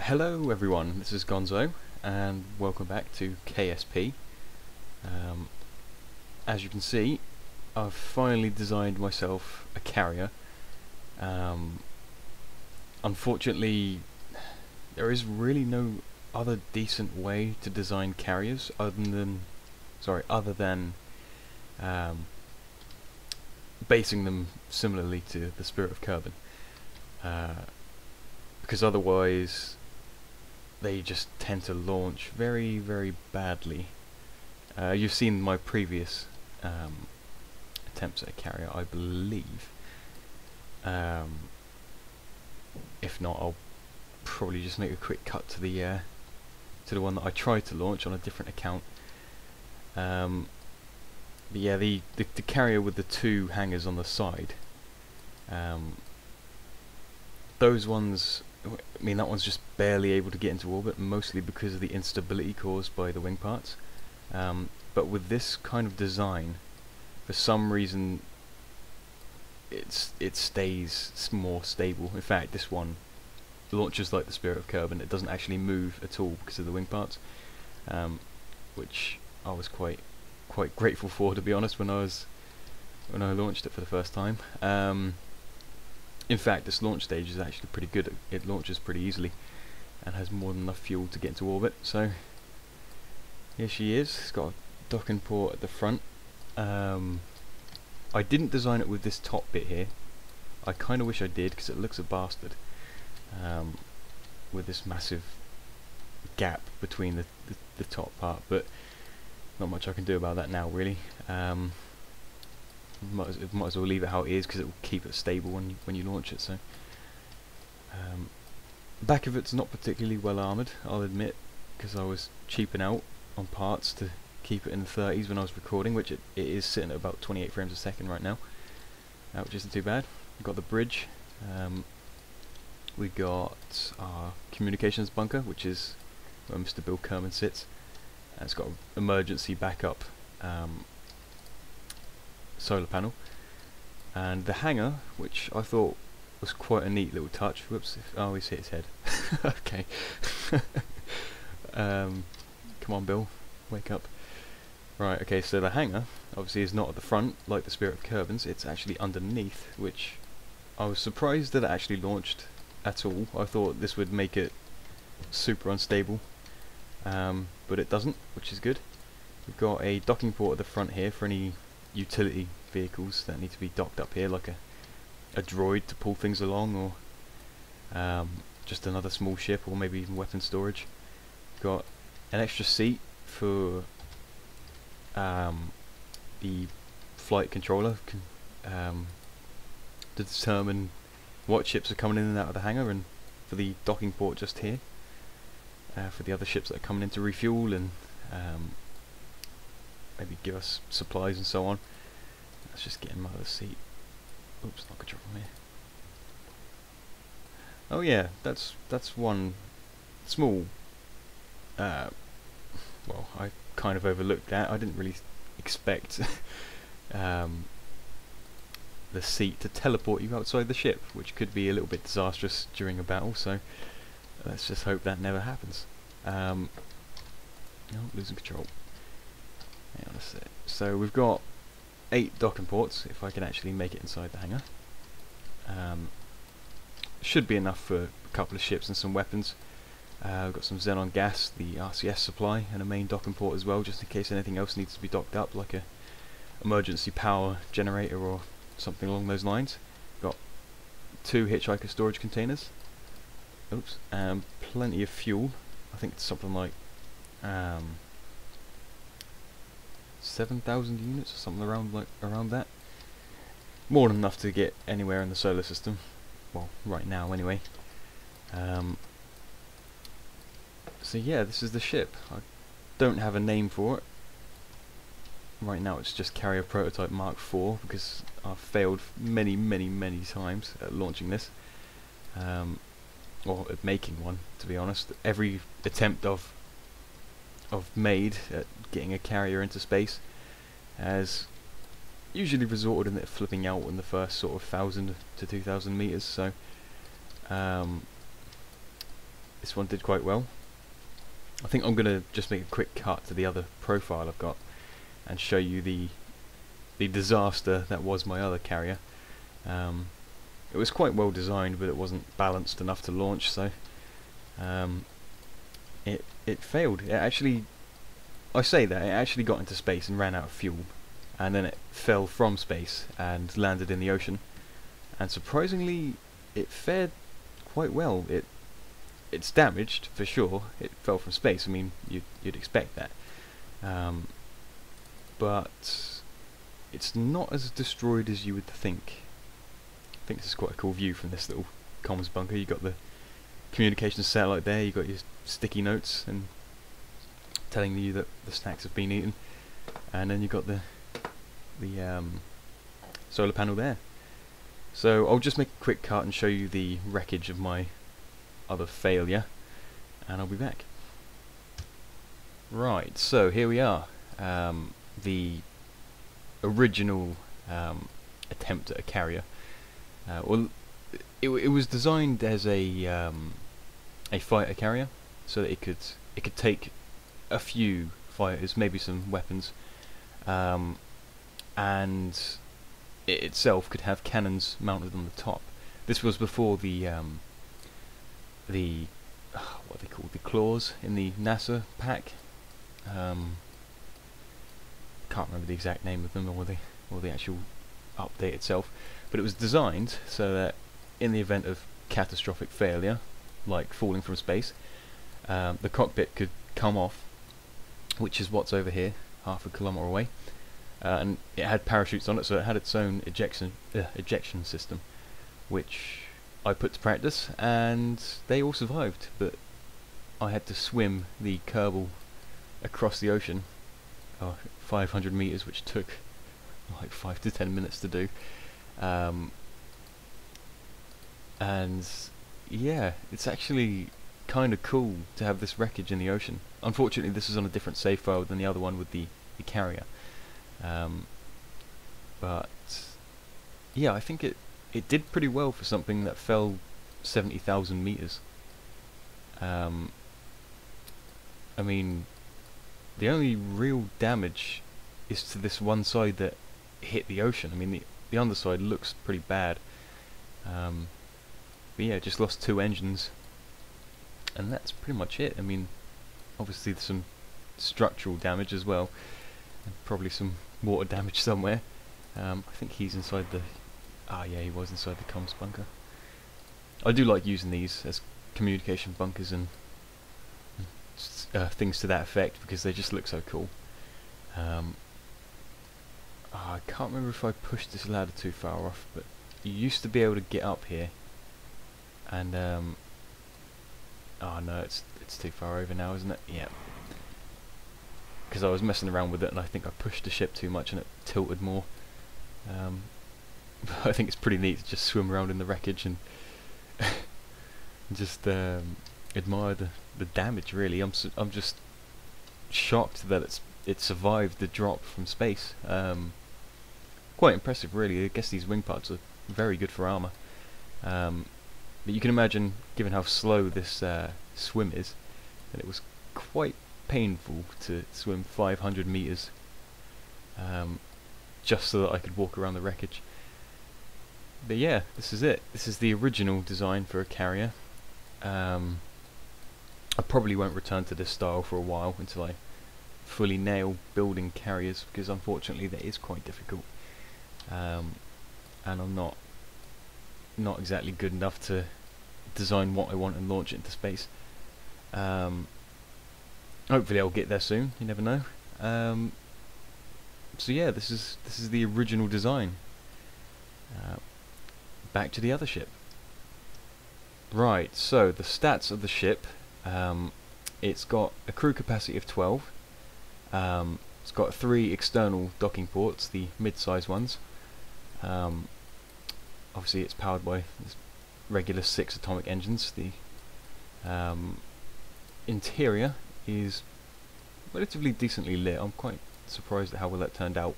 Hello everyone, this is Gonzo and welcome back to KSP. As you can see, I've finally designed myself a carrier. Unfortunately, there is really no other decent way to design carriers other than basing them similarly to the Spirit of Kerbin, because otherwise they just tend to launch very, very badly. You've seen my previous attempts at a carrier, I believe. If not, I'll probably just make a quick cut to the one that I tried to launch on a different account. But yeah, the carrier with the two hangers on the side, those ones, I mean, that one's just barely able to get into orbit, mostly because of the instability caused by the wing parts. But with this kind of design, for some reason, it stays more stable. In fact, this one launches like the Spirit of Kerbin. It doesn't actually move at all because of the wing parts, which I was quite grateful for, to be honest, when I launched it for the first time. In fact, this launch stage is actually pretty good. It launches pretty easily and has more than enough fuel to get into orbit. So here she is. It's got a docking port at the front. I didn't design it with this top bit here. I kind of wish I did, because it looks a bastard, with this massive gap between the top part, but not much I can do about that now, really. Might as well leave it how it is, because it will keep it stable when you launch it. So back of it's not particularly well armoured, I'll admit, because I was cheaping out on parts to keep it in the 30s when I was recording, which it is sitting at about 28 frames a second right now, which isn't too bad. We've got the bridge, we got our communications bunker, which is where Mr. Bill Kerman sits. It's got an emergency backup solar panel, and the hangar, which I thought was quite a neat little touch. Whoops! Oh, he's hit his head. Okay. Come on, Bill, wake up. Right. Okay. So the hangar obviously is not at the front like the Spirit of Kerbin's. It's actually underneath, which I was surprised that it actually launched at all. I thought this would make it super unstable, but it doesn't, which is good. We've got a docking port at the front here for any utility vehicles that need to be docked up here, like a droid to pull things along, or just another small ship, or maybe even weapon storage. Got an extra seat for the flight controller to determine what ships are coming in and out of the hangar, and for the docking port just here for the other ships that are coming in to refuel and maybe give us supplies and so on. Let's just get him out of the seat. Oops, not control from here. Oh yeah, that's one small well, I kind of overlooked that. I didn't really expect the seat to teleport you outside the ship, which could be a little bit disastrous during a battle, so let's just hope that never happens. No, losing control. Hang on a sec. So we've got 8 docking ports, if I can actually make it inside the hangar. Should be enough for a couple of ships and some weapons. We've got some xenon gas, the RCS supply, and a main docking port as well, just in case anything else needs to be docked up, like a emergency power generator or something along those lines. Got 2 hitchhiker storage containers. Oops, and plenty of fuel. I think it's something like 7,000 units or something around that. More than enough to get anywhere in the solar system. Well, right now anyway. So yeah, this is the ship. I don't have a name for it. Right now it's just Carrier Prototype Mark IV, because I've failed many times at launching this. Or at making one, to be honest. Every attempt I've made at getting a carrier into space has usually resorted in it flipping out in the first sort of 1,000 to 2,000 meters. So this one did quite well. I think I'm going to just make a quick cut to the other profile I've got and show you the disaster that was my other carrier. It was quite well designed, but it wasn't balanced enough to launch, so it failed. It actually, I say that, it actually got into space and ran out of fuel, and then it fell from space and landed in the ocean, and surprisingly it fared quite well. It's damaged for sure. It fell from space. I mean, you'd expect that, but it's not as destroyed as you would think. I think this is quite a cool view from this little comms bunker. You got the communications satellite there. You got your sticky notes and telling you that the snacks have been eaten, and then you got the solar panel there. So I'll just make a quick cut and show you the wreckage of my other failure, and I'll be back. Right, so here we are. The original attempt at a carrier. Well, it was designed as a fighter carrier, so that it could take a few fighters, maybe some weapons, and it itself could have cannons mounted on the top. This was before the what they call the claws in the NASA pack. Can't remember the exact name of them or the actual update itself, but it was designed so that in the event of catastrophic failure, like falling from space, the cockpit could come off, which is what's over here, half a kilometre away, and it had parachutes on it, so it had its own ejection system, which I put to practice, and they all survived, but I had to swim the Kerbal across the ocean, 500 meters, which took like 5 to 10 minutes to do, and yeah, it's actually kind of cool to have this wreckage in the ocean. Unfortunately, this is on a different save file than the other one with the carrier, but yeah, I think it did pretty well for something that fell 70,000 meters. I mean, the only real damage is to this one side that hit the ocean. I mean, the underside looks pretty bad, but yeah, just lost 2 engines, and that's pretty much it. I mean, obviously there's some structural damage as well, and probably some water damage somewhere. I think he's inside the... yeah, he was inside the comms bunker. I do like using these as communication bunkers and things to that effect, because they just look so cool. I can't remember if I pushed this ladder too far off, but you used to be able to get up here, and oh no, it's too far over now, isn't it? Yeah, because I was messing around with it, and I think I pushed the ship too much and it tilted more. I think it's pretty neat to just swim around in the wreckage and just admire the damage. Really, I'm just shocked that it survived the drop from space. Quite impressive, really. I guess these wing parts are very good for armor. But you can imagine, given how slow this swim is, that it was quite painful to swim 500 meters just so that I could walk around the wreckage. But yeah, this is it. This is the original design for a carrier. I probably won't return to this style for a while until I fully nail building carriers, because unfortunately that is quite difficult, and I'm not exactly good enough to design what I want and launch it into space. Hopefully I'll get there soon, you never know. So yeah, this is the original design. Back to the other ship. Right, so the stats of the ship. It's got a crew capacity of 12. It's got 3 external docking ports, the mid-size ones. Obviously it's powered by regular 6 atomic engines. The interior is relatively decently lit. I'm quite surprised at how well that turned out.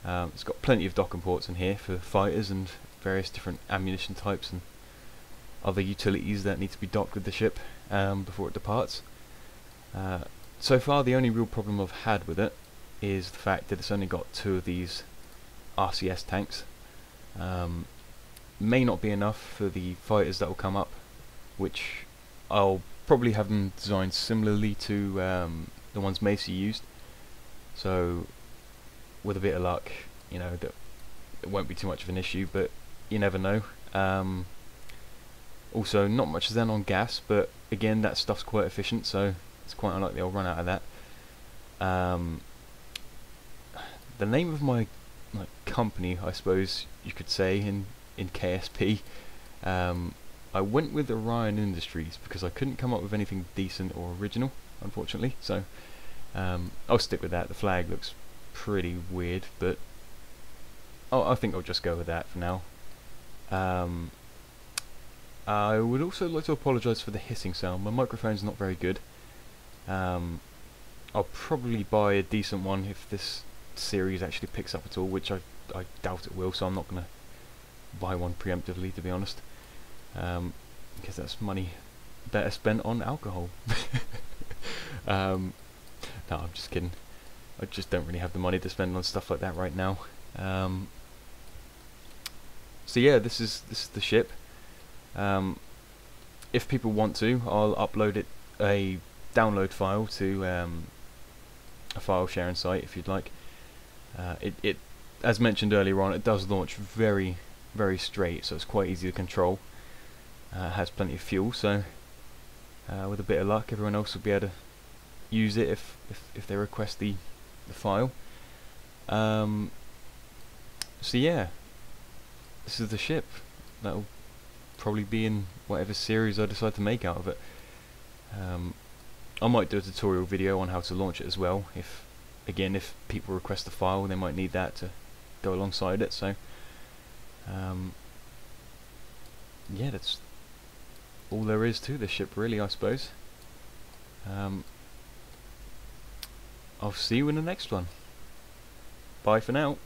It's got plenty of docking ports in here for fighters and various different ammunition types and other utilities that need to be docked with the ship. before it departs. So far the only real problem I've had with it is the fact that it's only got 2 of these RCS tanks. May not be enough for the fighters that will come up, which I'll probably have them designed similarly to the ones Macy used. So with a bit of luck, you know, that it won't be too much of an issue, but you never know. Also, not much then on gas, but again, that stuff's quite efficient, so it's quite unlikely I'll run out of that. The name of my company, I suppose you could say, in KSP, I went with Orion Industries because I couldn't come up with anything decent or original, unfortunately. So I'll stick with that. The flag looks pretty weird, but I think I'll just go with that for now. I would also like to apologise for the hissing sound. My microphone's not very good. I'll probably buy a decent one if this series actually picks up at all, which I doubt it will, so I'm not going to buy one preemptively, to be honest, because that's money better spent on alcohol. No, I'm just kidding. I just don't really have the money to spend on stuff like that right now. So yeah, this is the ship. If people want to, I'll upload a download file to a file sharing site if you'd like. It as mentioned earlier on, it does launch very straight, so it's quite easy to control. It has plenty of fuel, so with a bit of luck, everyone else will be able to use it if they request the file. So yeah, this is the ship. That'll probably be in whatever series I decide to make out of it. I might do a tutorial video on how to launch it as well. If people request the file, they might need that to go alongside it. So yeah, that's all there is to this ship, really, I suppose. I'll see you in the next one. Bye for now.